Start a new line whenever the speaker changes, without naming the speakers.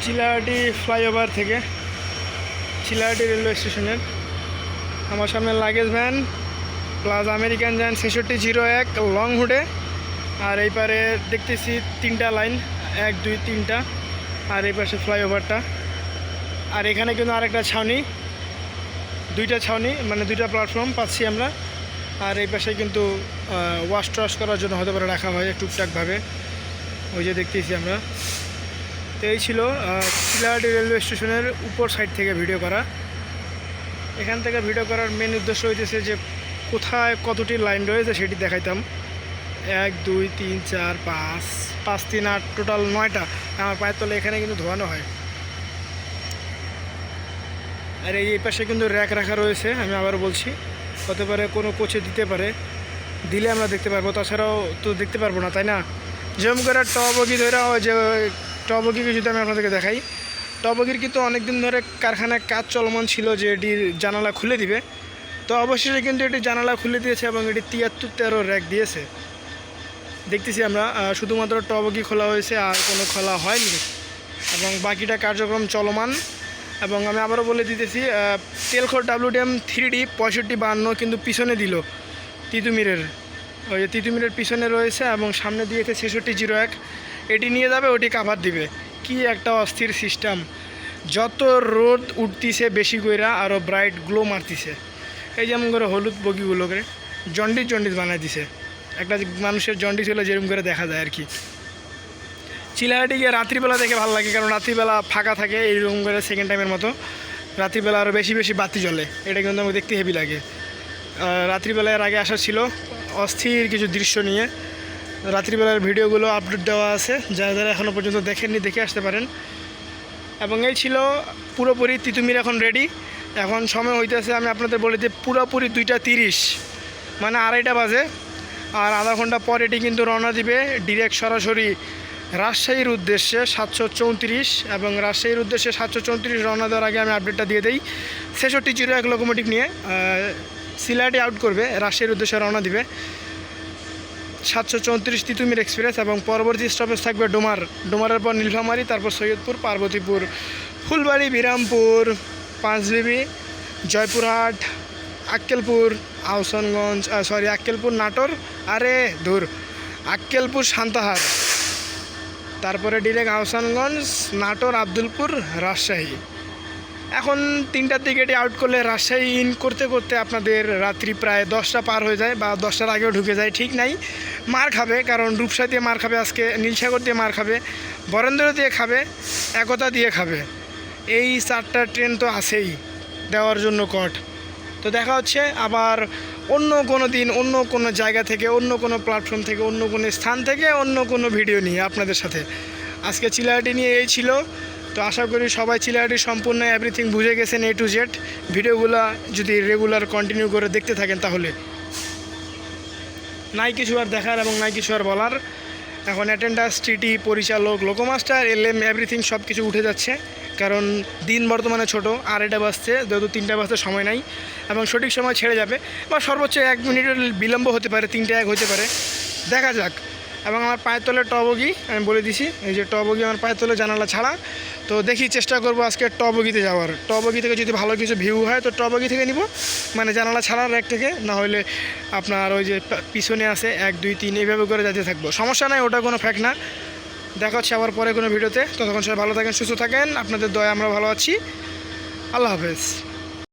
Chilahati flyover থেকে Chilahati railway স্টেশনের আমার সামনে লাগেজ ভ্যান প্লাস আমেরিকান যান 6601 লং হুডে। আর এই পারে দেখতেছি 3টা লাইন, 1 2 3টা। আর এই পাশে ফ্লাইওভারটা। আর এখানে কিন্তু আরেকটা ছাউনি, 2টা ছাউনি, মানে 2টা প্ল্যাটফর্ম পাচ্ছি আমরা। আর এই পাশে কিন্তু ওয়াশ ট্রাশ করার জন্য হতে পারে রাখা হয় টুকটাকভাবে, ওই যে দেখতেছি আমরা। তো এই ছিল চিলাহাটি রেলওয়ে স্টেশনের উপর সাইড থেকে ভিডিও করা। এখান থেকে ভিডিও করার মেন উদ্দেশ্য হইতেছে যে কোথায় কতটি লাইন রয়েছে সেটি দেখাইতাম। 1 2 3 4 5 5 3 8 টোটাল 9টা আমার পায়ের তলে এখানে কিন্তু ধোয়ানো হয়। আর এই পাশে কিন্তু র্যাক রাখা রয়েছে। আমি আবারও বলছি, হতে পারে কোনো কোচে দিতে পারে, দিলে আমরা দেখতে পারবো, তাছাড়াও তো দেখতে পারবো না, তাই না? যেমন করে টবগি ধরে, যে টবগিকে যদি আমি আপনাদেরকে দেখাই, টবগির কিন্তু অনেক দিন ধরে কারখানায় কাজ চলমান ছিল যে এটির জানালা খুলে দিবে। তো অবশেষে কিন্তু এটি জানালা খুলে দিয়েছে এবং এটি 73 র্যাক দিয়েছে দেখতেছি আমরা। শুধুমাত্র টবগি খোলা হয়েছে, আর কোনো খোলা হয়নি এবং বাকিটা কার্যক্রম চলমান। এবং আমি আবারও বলে দিতেছি, তেলখোর WDM 3D 6552 কিন্তু পিছনে দিল তিতুমিরের, ওই তিতুমিরের পিছনে রয়েছে এবং সামনে দিয়েছে 6601। এটি নিয়ে যাবে, ওটি কাভার দিবে। কি একটা অস্থির সিস্টেম! যত রোদ উঠতিছে বেশি কইরা আরও ব্রাইট গ্লো মারতিছে। এই যেমন করে হলুদ বগিগুলোকে জন্ডিস বানাই দিছে। একটা মানুষের জন্ডিস হলে যেরকম করে দেখা যায় আর কি। চিলাহাটি গিয়ে রাত্রিবেলা দেখে ভালো লাগে, কারণ রাত্রিবেলা ফাঁকা থাকে এইরকম করে সেকেন্ড টাইমের মতো। রাত্রিবেলা আরও বেশি বাতি জ্বলে, এটা কিন্তু আমাকে দেখতে হেভি লাগে। রাত্রিবেলার আগে আসা ছিল অস্থির কিছু দৃশ্য নিয়ে। রাত্রিবেলার ভিডিওগুলো আপলোড দেওয়া আছে, যারা যারা এখনও পর্যন্ত দেখেননি দেখে আসতে পারেন। এবং এই ছিল পুরোপুরি তিতুমির এখন রেডি। এখন সময় হইতেছে, আমি আপনাদের বলে দিই, পুরোপুরি 2টা 30, মানে 2:30 বাজে। আর আধা ঘন্টা পর এটি কিন্তু রওনা দিবে ডিরেক্ট সরাসরি রাজশাহীর উদ্দেশ্যে 734। এবং রাজশাহীর উদ্দেশ্যে 734 রওনা দেওয়ার আগে আমি আপডেটটা দিয়ে দিই, 6601 লোকোমোটিভ নিয়ে চিলাহাটি আউট করবে, রাজশাহীর উদ্দেশ্যে রওনা দিবে 734 তিতুমির এক্সপ্রেস। এবং পরবর্তী স্টপেজ থাকবে ডোমারের পর নীলফামারী, তারপর সৈয়দপুর, পার্বতীপুর, ফুলবাড়ি, বিরামপুর, পাঁচবিবি, জয়পুরহাট, আক্কেলপুর, আহসানগঞ্জ, আক্কেলপুর, নাটোর, আক্কেলপুর, সান্তাহার, তারপরে ডিরেক্ট আহসানগঞ্জ, নাটোর, আব্দুলপুর, রাজশাহী। এখন 3টার দিকে এটি আউট করলে রাজশাহী ইন করতে করতে আপনাদের রাত্রি প্রায় 10টা পার হয়ে যায়, বা 10টার আগেও ঢুকে যায়, ঠিক নাই। মার খাবে, কারণ রূপসা দিয়ে মার খাবে, আজকে নীলসাগর দিয়ে মার খাবে, বরেন্দ্র দিয়ে খাবে, একতা দিয়ে খাবে। এই 4টা ট্রেন তো আছেই দেওয়ার জন্য কট। তো দেখা হচ্ছে আবার অন্য কোনো দিন, অন্য কোনো জায়গা থেকে, অন্য কোনো প্ল্যাটফর্ম থেকে, অন্য কোনো স্থান থেকে, অন্য কোনো ভিডিও নিয়ে আপনাদের সাথে। আজকে চিলাহাটি নিয়ে এই ছিল। তো আশা করি সবাই চিলাহাটি সম্পূর্ণ এভরিথিং বুঝে গেছেন, A to Z। ভিডিওগুলো যদি রেগুলার কন্টিনিউ করে দেখতে থাকেন তাহলে নাই কিছু আর দেখার এবং নাই কিছু আর বলার। এখন অ্যাটেন্ডান্স, টিটি, পরিচালক, লোকোমাস্টার, LM এভরিথিং সব কিছু উঠে যাচ্ছে, কারণ দিন বর্তমানে ছোটো। 2:30 বাজছে, যেহেতু 3টা বাজতে সময় নাই এবং সঠিক সময় ছেড়ে যাবে, বা সর্বোচ্চ 1 মিনিটের বিলম্ব হতে পারে, 3টা 1 হতে পারে, দেখা যাক। এবং আমার পায়ের তলে টবগি আমি বলে দিছি, এই যে টবগি আমার পায়ের তলে জানালা ছাড়া। তো দেখি, চেষ্টা করব আজকে টবগিতে যাওয়ার। টবগি থেকে যদি ভালো কিছু ভিউ হয় তো টবগি থেকে নিব, মানে জানালা ছাড়ার র্যাক থেকে। না হলে আপনার ওই যে পিছনে আছে 1 2 3 এইভাবে করে যেতে থাকবো, সমস্যা নাই, ওটা কোনো ফ্যাক্ট না। দেখা হচ্ছে আবার পরে কোনো ভিডিওতে। ততক্ষণ সবাই ভালো থাকেন, সুস্থ থাকেন, আপনাদের দয়া আমরা ভালো আছি। আল্লাহ হাফেজ।